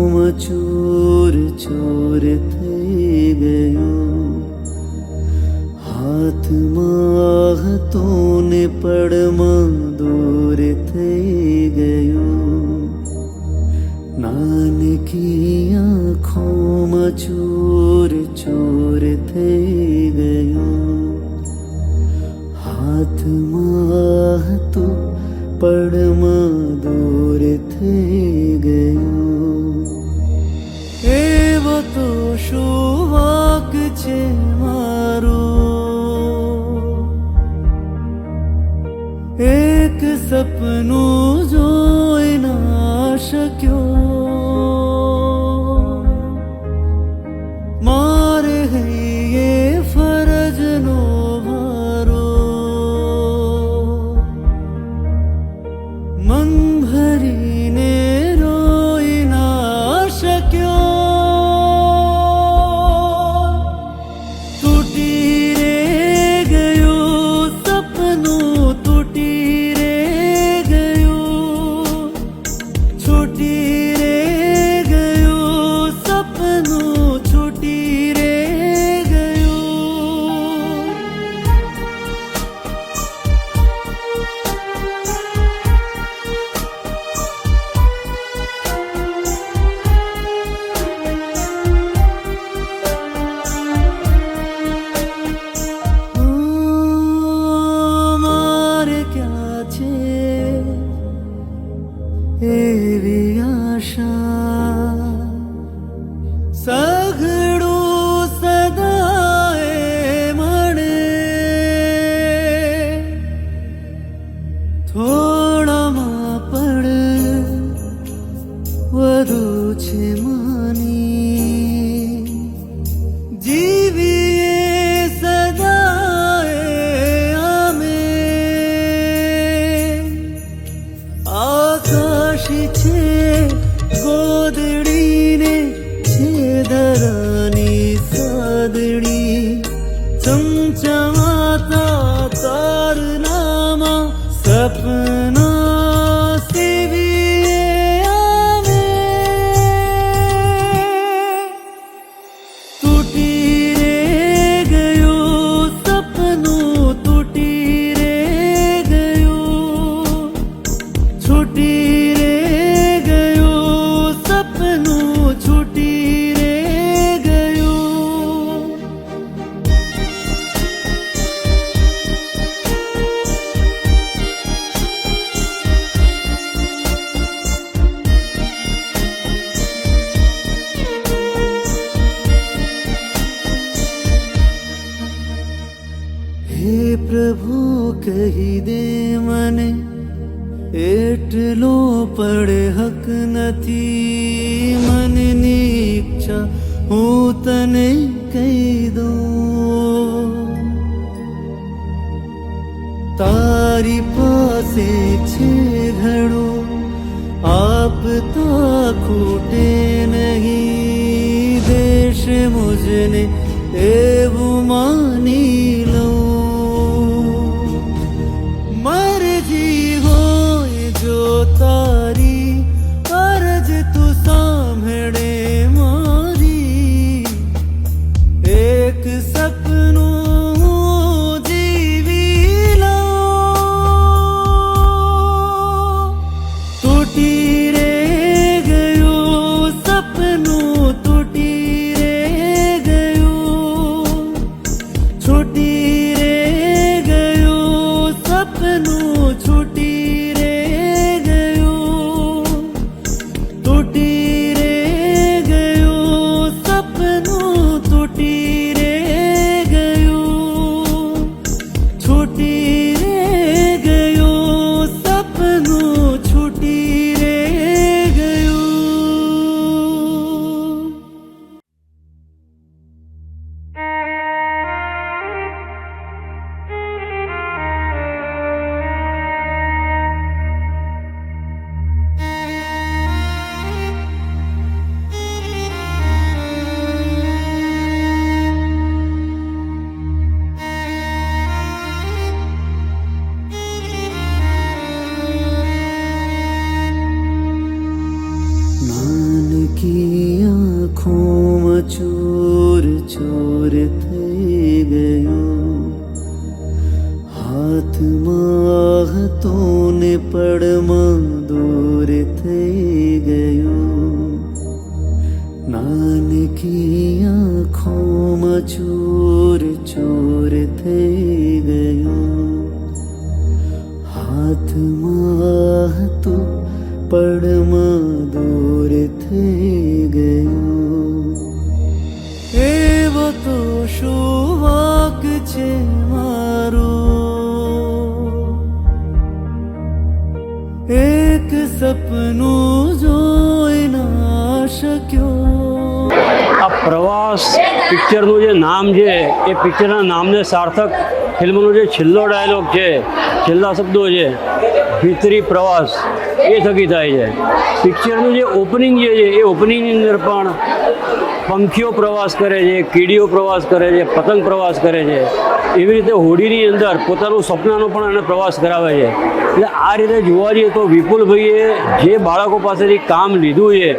ખોમાં ચોર ચોર થઈ ગયો, હાથમાં હતો ને પડમાં દૂર થઈ ગયો, નાનકી આંખોમાં ચોર ચોર થઈ ગયો, હાથમાં હતો પડમાં દૂર થઈ ગયો. એવો તો શું વાંક છે મારો, એક સપનું જોઈ ના શક્યો, મારે હૈયે ફરજનો ભારો, મન ભરીને રોઈ ના શક્યો. તૂટી રે ગયું સપનું, તૂટી રે ગયું, છૂટી રે ગયું સપનું, છૂટી રે ગયું. મારે ક્યાં છે એવી આશા, સઘળું સદાય મળે, થોડામાં પણ વધુ છે માની, જીવીએ સદાય અમે. આકાશ છે ગોદડીને છે ધરાની સાદડી, ચમચમાતા તારનામાં સપના સીવીએ અમે. તૂટી રે ગયું સપનું, તૂટી રે ગયું, છૂટી રે ગયું સપનું, છૂટી રે ગયું. હે પ્રભુ કહી દે મને, એટલો પડે હક નથી, મનની ઈચ્છા હું તને કહી દઉં. તારી પાસે છે ઘણું, આપતા ખૂટે નહીં, દેશ મુજને એવું માની લઉં. મરજી હોય જો તારી, અરજ તું સાંભળે મારી, એક સપનું જીવી લઉં. તૂટી રે ગયું સપનું, તૂટી રે ગયું, છૂટી की આંખોમાં ચોર ચોર થઈ ગયો, હાથમાં હતો ને પડમાં દોર થઈ ગયો, નાનકી આંખોમાં ચોર ચોર થઈ ગયો, હાથમાં હતો પડમાં દૂર થઈ ગયો. એવો તો શું વાંક છે મારો, એક સપનું જોઈ ના શક્યો. આ પ્રવાસ પિક્ચરનું જે નામ છે એ પિક્ચરના નામને સાર્થક ફિલ્મનો જે છેલ્લો ડાયલોગ છે, છેલ્લા શબ્દો છે, ભીતરી પ્રવાસ, એ થકી થાય છે. પિક્ચરનું જે ઓપનિંગ જે છે એ ઓપનિંગની અંદર પણ પંખીઓ પ્રવાસ કરે છે, કીડીઓ પ્રવાસ કરે છે, પતંગ પ્રવાસ કરે છે. એવી રીતે હોડીની અંદર પોતાનું સપનાનો પણ એને પ્રવાસ કરાવે છે. એટલે આ રીતે જોવા જઈએ તો વિપુલભાઈએ જે બાળકો પાસેથી કામ લીધું છે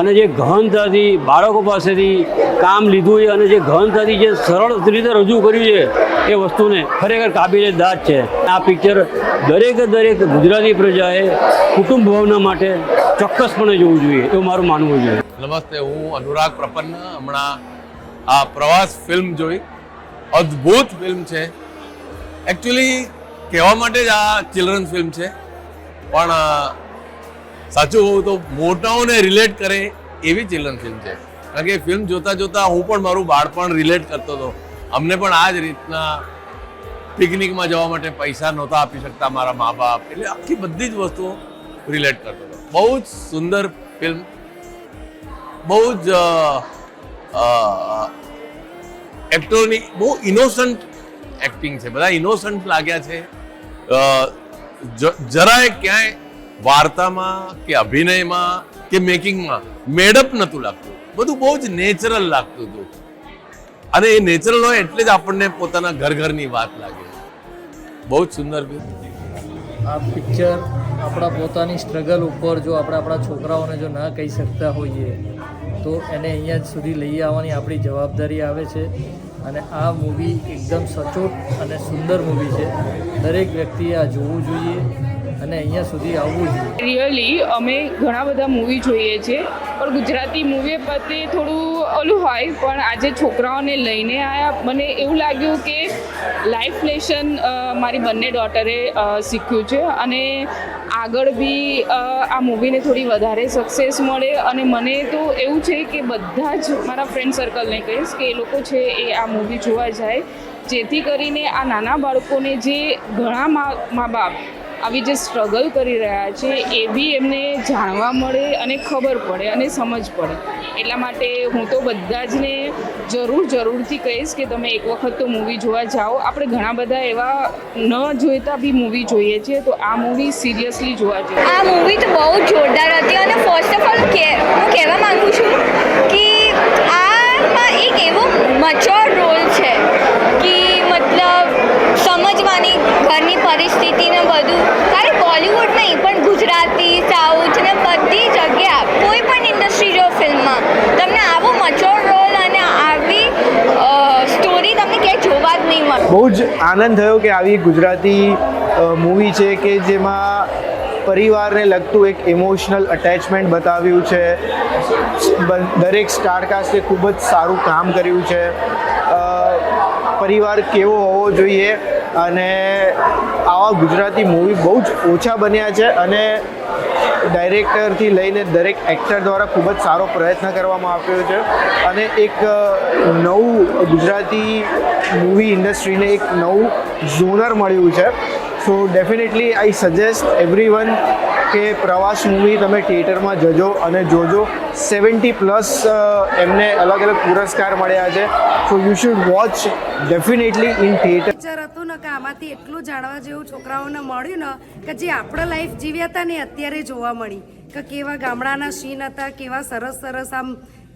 અને જે ગહનતાથી બાળકો પાસેથી કામ લીધું છે અને જે ગહનતાથી જે સરળ રીતે રજૂ કર્યું છે એ વસ્તુને ખરેખર કાબિલે દાદ છે. આ પિક્ચર દરેક ગુજરાતી પ્રજાએ કુટુંબ ભાવના માટે ચોક્કસપણે જોવું જોઈએ એવું મારું માનવું છે. નમસ્તે, હું અનુરાગ પ્રપન્ન. હમણાં આ પ્રવાસ ફિલ્મ જોઈ, અદ્ભુત ફિલ્મ છે. એકચ્યુઅલી કહેવા માટે જ આ ચિલ્ડ્રન્સ ફિલ્મ છે, પણ સાચું હોવું તો મોટાઓને રિલેટ કરે એવી ચિલ્ડ્રન ફિલ્મ છે. કારણ કે ફિલ્મ જોતાં જોતાં હું પણ મારું બાળપણ રિલેટ કરતો હતો. અમને પણ આ જ રીતના પિકનિકમાં જવા માટે પૈસા નહોતા આપી શકતા મારા મા બાપ, એટલે આખી બધી જ વસ્તુઓ રિલેટ કરતો હતો. બહુ જ સુંદર ફિલ્મ, બહુ જ એક્ટરોની બહુ ઇનોસન્ટ એક્ટિંગ છે, બધા ઇનોસન્ટ લાગ્યા છે. જરાય ક્યાંય વાર્તામાં કે અભિનયમાં કે મેકિંગમાં મેડઅપ નહોતું લાગતું, બધું બહુ જ નેચરલ લાગતું હતું. અને એ નેચરલ હોય એટલે જ આપણને પોતાના ઘરની વાત લાગે. બહુ જ સુંદર ફિલ્મ. આ પિક્ચર આપણા પોતાની સ્ટ્રગલ ઉપર જો આપણે આપણા છોકરાઓને જો ના કહી શકતા હોઈએ તો એને અહીંયા સુધી લઈ આવવાની આપણી જવાબદારી આવે છે. અને આ મૂવી એકદમ સચોટ અને સુંદર મૂવી છે. દરેક વ્યક્તિએ આ જોવું જોઈએ અને અહીંયા સુધી આવવું જોઈએ. રિયલી અમે ઘણા બધા મૂવી જોઈએ છીએ, પણ ગુજરાતી મૂવી પ્રત્યે થોડું ઓલું હોય, પણ આજે છોકરાઓને લઈને આવ્યા. મને એવું લાગ્યું કે લાઈફ લેસન મારી બંને ડોટરે શીખ્યું છે અને આગળ બી આ મૂવીને થોડી વધારે સક્સેસ મળે. અને મને તો એવું છે કે બધા જ મારા ફ્રેન્ડ સર્કલને કહીશ કે એ લોકો છે એ આ મૂવી જોવા જાય, જેથી કરીને આ નાના બાળકોને જે ઘણા મા બાપ આવી જે સ્ટ્રગલ કરી રહ્યા છે એ બી એમને જાણવા મળે અને ખબર પડે અને સમજ પડે. એટલા માટે હું તો બધા જને જરૂરથી કહીશ કે તમે એક વખત તો મૂવી જોવા જાઓ. આપણે ઘણા બધા એવા ન જોઈતા બી મૂવી જોઈએ છીએ, તો આ મૂવી સિરિયસલી જોવા જોઈએ. આ મૂવી તો બહુ જોરદાર હતી. અને ફર્સ્ટ ઓફ ઓલ હું કહેવા માગું છું કે આમાં એક એવો મચ્યોર રોલ છે કે મતલબ સમજવાની ઘરની પરિસ્થિતિને બધું. કારણ બોલિવૂડ નહીં પણ ગુજરાતી, સાઉથ ને બધી જગ્યા કોઈ પણ ઇન્ડસ્ટ્રી જો ફિલ્મમાં તમને આવો મચ્યોર રોલ અને આવી સ્ટોરી તમને ક્યાંય જોવા જ નહીં મળે. બહુ જ આનંદ થયો કે આવી ગુજરાતી મૂવી છે કે જેમાં પરિવારને લગતું એક ઇમોશનલ અટેચમેન્ટ બતાવ્યું છે. દરેક સ્ટારકાસ્ટે ખૂબ જ સારું કામ કર્યું છે. પરિવાર કેવો હોવો જોઈએ અને આવા ગુજરાતી મૂવી બહુ જ ઓછા બન્યા છે. અને ડાયરેક્ટરથી લઈને દરેક એક્ટર દ્વારા ખૂબ જ સારો પ્રયત્ન કરવામાં આવ્યો છે અને એક નવું ગુજરાતી મૂવી ઇન્ડસ્ટ્રીને એક નવું ઝોનર મળ્યું છે. સો ડેફિનેટલી આઈ સજેસ્ટ એવરીવન કે પ્રવાસ મૂવી તમે થિયેટરમાં જજો અને જોજો. 70+ એમને અલગ અલગ પુરસ્કાર મળ્યા છે. So you should watch definitely in theatre. Picture હતું ને કે આમાંથી એટલું જાણવા જેવું છોકરાઓને મળ્યું ને કે જે આપણે લાઈફ જીવ્યા હતા ને અત્યારે જોવા મળી કે કેવા ગામડાના સીન હતા, કેવા સરસ આમ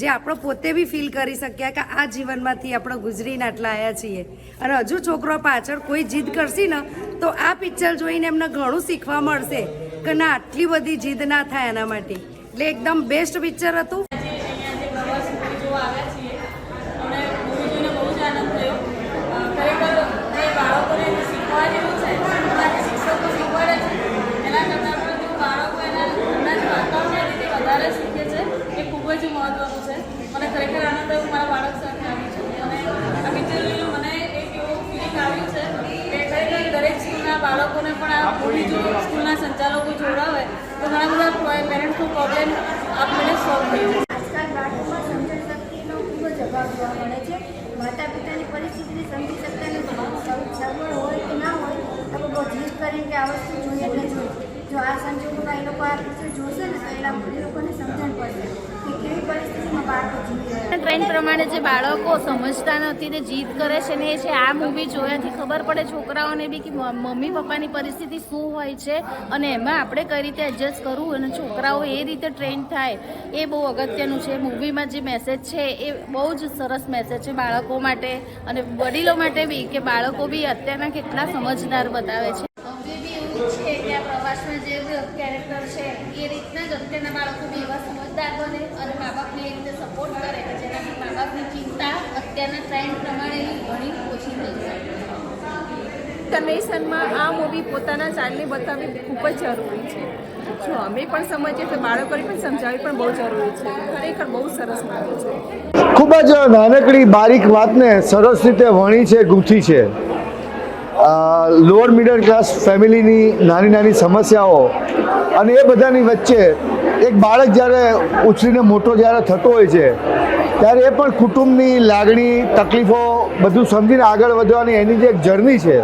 જે આપણે પોતે બી ફીલ કરી શક્યા કે આ જીવનમાંથી આપણે ગુજરીને આટલા આવ્યા છીએ. અને હજુ છોકરો પાછળ કોઈ જીદ કરશે ને તો આ પિક્ચર જોઈને એમને ઘણું શીખવા મળશે કે ના આટલી બધી જીદ ના થાય એના માટે. એટલે એકદમ બેસ્ટ પિક્ચર હતું. પ્રવાસ મૂવી જોવા આવ્યા છીએ. અમને મૂવી જોઈને બહુ જ આનંદ થયો. ખરેખર એ બાળકોને શીખવા જેવું છે, બાકી શિક્ષકો શીખવાડે છે એના કરતાં પણ જો બાળકો એના જે વાતાવરણના રીતે વધારે શીખે છે એ ખૂબ જ મહત્ત્વનું છે. મને ખરેખર આનંદ થયો, મારા બાળક સાથે આવી છું અને આ પિક્ચર જોઈને મને એક એવું ફિલિંગ આવ્યું છે કે ખરેખર દરેક સ્કૂલના બાળકોને પણ આ મૂવી જો સ્કૂલના સંચાલકો જોડાવે તો ઘણા બધા પેરેન્ટ્સનો પ્રોબ્લેમ આપણે સોલ્વ થઈ જશે. આજકાલ બાળકોમાં સમજણ શક્તિનો ખૂબ જ અભાવ જોવા મળે છે. માતા પિતાની પરિસ્થિતિને સમજી શકતા નથી. સગવડ હોય કે ના હોય તો બહુ જીદ કરીને કે આ વસ્તુ જોઈએ એટલે જોઈએ. જો આ સંજોગોમાં એ લોકો આ પિક્ચર જોશે ને તો એ લોકોને સમજણ પડશે કે કેવી પરિસ્થિતિમાં બાળકો જીવી રહ્યા છે. ટ્રેન્ડ પ્રમાણે જે બાળકો સમજતા નથી ને જીદ કરે છે ને એ છે આ મૂવી જોયાથી ખબર પડે છોકરાઓને બી કે મમ્મી પપ્પાની પરિસ્થિતિ શું હોય છે અને એમાં આપણે કઈ રીતે એડજસ્ટ કરવું અને છોકરાઓ એ રીતે ટ્રેન્ડ થાય એ બહુ અગત્યનું છે. મૂવીમાં જે મેસેજ છે એ બહુ જ સરસ મેસેજ છે બાળકો માટે અને વડીલો માટે બી, કે બાળકો બી અત્યારના કેટલા સમજદાર બતાવે છે. હવે બી એવું છે કે આ પ્રવાસમાં જે કેરેક્ટર છે એ રીતના જ અત્યારના બાળકો બી એવા સમજદાર બને અને મા બાપને એ રીતે સપોર્ટ કરે કે જેનાથી મા બાપની ચિંતા અત્યારના ટ્રેન્ડ પ્રમાણે ઘણી ઓછી થઈ જાય. કનેક્શનમાં આ મૂવી પોતાના ચાલને બતાવવી ખૂબ જ જરૂરી છે. જો અમે પણ સમજીએ તો બાળકોને પણ સમજાવવી પણ બહુ જરૂરી છે. ખરેખર બહુ સરસ મૂવી છે. ખૂબ જ નાનકડી બારીક વાતને સરસ રીતે વણી છે, ગૂંથી છે. લોઅર મિડલ ક્લાસ ફેમિલીની નાની નાની સમસ્યાઓ અને એ બધાની વચ્ચે એક બાળક જ્યારે ઉછરીને મોટો જ્યારે થતો હોય છે ત્યારે એ પણ કુટુંબની લાગણી, તકલીફો બધું સમજીને આગળ વધવાની એની જે એક જર્ની છે.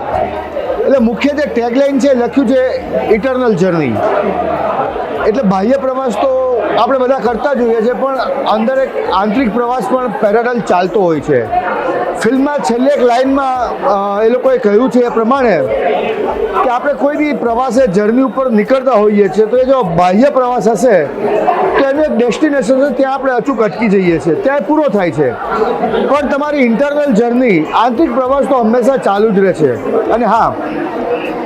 એટલે મુખ્ય જે ટેગલાઇન છે લખ્યું છે ઇટરનલ જર્ની. એટલે બાહ્ય પ્રવાસ તો આપણે બધા કરતા જોઈએ છીએ પણ અંદર એક આંતરિક પ્રવાસ પણ પેરેલલ ચાલતો હોય છે. ફિલ્મમાં છેલ્લે એક લાઇનમાં એ લોકોએ કહ્યું છે એ પ્રમાણે કે આપણે કોઈ બી પ્રવાસે જર્ની ઉપર નીકળતા હોઈએ છીએ તો એ જો બાહ્ય પ્રવાસ હશે તો એનું એક ડેસ્ટિનેશન છે, ત્યાં આપણે અચૂક અટકી જઈએ છીએ, ત્યાં પૂરો થાય છે. પણ તમારી ઇન્ટરનલ જર્ની, આંતરિક પ્રવાસ તો હંમેશા ચાલુ જ રહે છે. અને હા,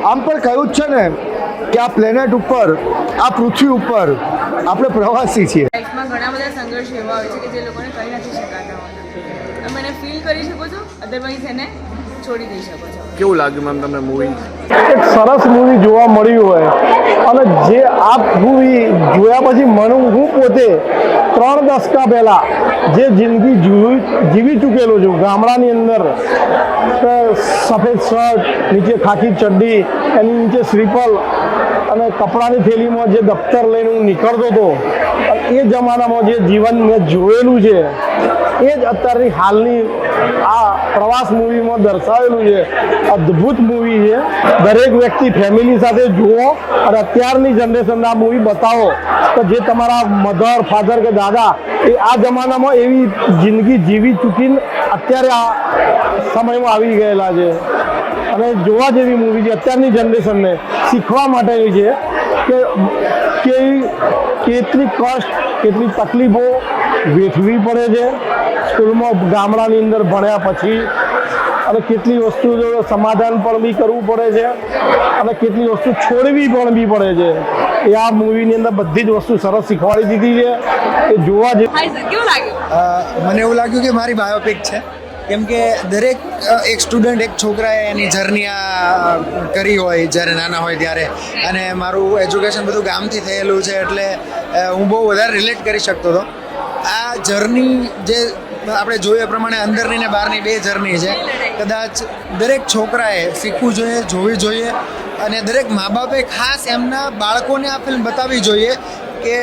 આમ પણ કહ્યું જ છે ને કે આ પ્લેનેટ ઉપર, આ પૃથ્વી ઉપર આપણે પ્રવાસી છીએ. લાઈફમાં ઘણા બધા સંઘર્ષ એવા હોય છે કે જે લોકોને કરી નથી શકાતા હોતા. તમે એને ફીલ કરી શકો છો, અદરવાઇઝ એને છોડી દઈ શકો છો. કેવું લાગ્યું મેમ તમને મૂવી? એક સરસ મૂવી જોવા મળ્યું હોય અને જે આ મૂવી જોયા પછી હું પોતે 3 દશકા પહેલાં જે જિંદગી જીવી ચૂકેલો છું ગામડાની અંદર, સફેદ શર્ટ, નીચે ખાખી ચડ્ડી, એની નીચે શ્રીફળ અને કપડાની થેલીમાં જે દફતર લઈને હું નીકળતો હતો, એ જમાનામાં જે જીવન મેં જોયેલું છે એ જ અત્યારની હાલની આ પ્રવાસ મૂવીમાં દર્શાવેલું છે. અદ્ભુત મૂવી છે. દરેક વ્યક્તિ ફેમિલી સાથે જુઓ અને અત્યારની જનરેશનના મૂવી બતાવો તો જે તમારા મધર, ફાધર કે દાદા એ આ જમાનામાં એવી જિંદગી જીવી ચૂકીને અત્યારે આ સમયમાં આવી ગયેલા છે. અને જોવા જેવી મૂવી છે. અત્યારની જનરેશનને શીખવા માટેની છે કે કેટલી કષ્ટ, કેટલી તકલીફો વેઠવી પડે છે સ્કૂલમાં, ગામડાની અંદર ભણ્યા પછી, અને કેટલી વસ્તુ સમાધાન પણ બી કરવું પડે છે અને કેટલી વસ્તુ છોડવી પણ બી પડે છે. એ આ મૂવીની અંદર બધી જ વસ્તુ સરસ શીખવાડી દીધી છે. એ જોવા જેવું. કેવું લાગ્યું? મને એવું લાગ્યું કે મારી બાયોપિક છે, કેમ કે દરેક એક સ્ટુડન્ટ, એક છોકરાએ એની જર્ની આ કરી હોય જ્યારે નાના હોય ત્યારે, અને મારું એજ્યુકેશન બધું ગામથી થયેલું છે એટલે હું બહુ વધારે રિલેટ કરી શકતો હતો. આ જર્ની જે આપણે જોઈએ પ્રમાણે અંદરની ને બહારની બે જર્ની છે. કદાચ દરેક છોકરાએ શીખવું જોઈએ, જોવી જોઈએ અને દરેક મા બાપે ખાસ એમના બાળકોને આ ફિલ્મ બતાવવી જોઈએ કે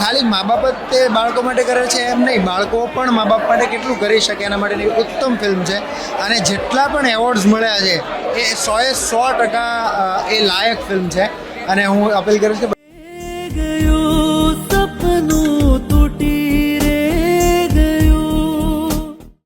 ખાલી મા બાપ જ તે બાળકો માટે કરે છે એમ નહીં, બાળકો પણ મા બાપ માટે કેટલું કરી શકે એના માટેની ઉત્તમ ફિલ્મ છે. અને જેટલા પણ એવોર્ડ્સ મળ્યા છે એ 100% એ લાયક ફિલ્મ છે. અને હું અપીલ કરીશ કે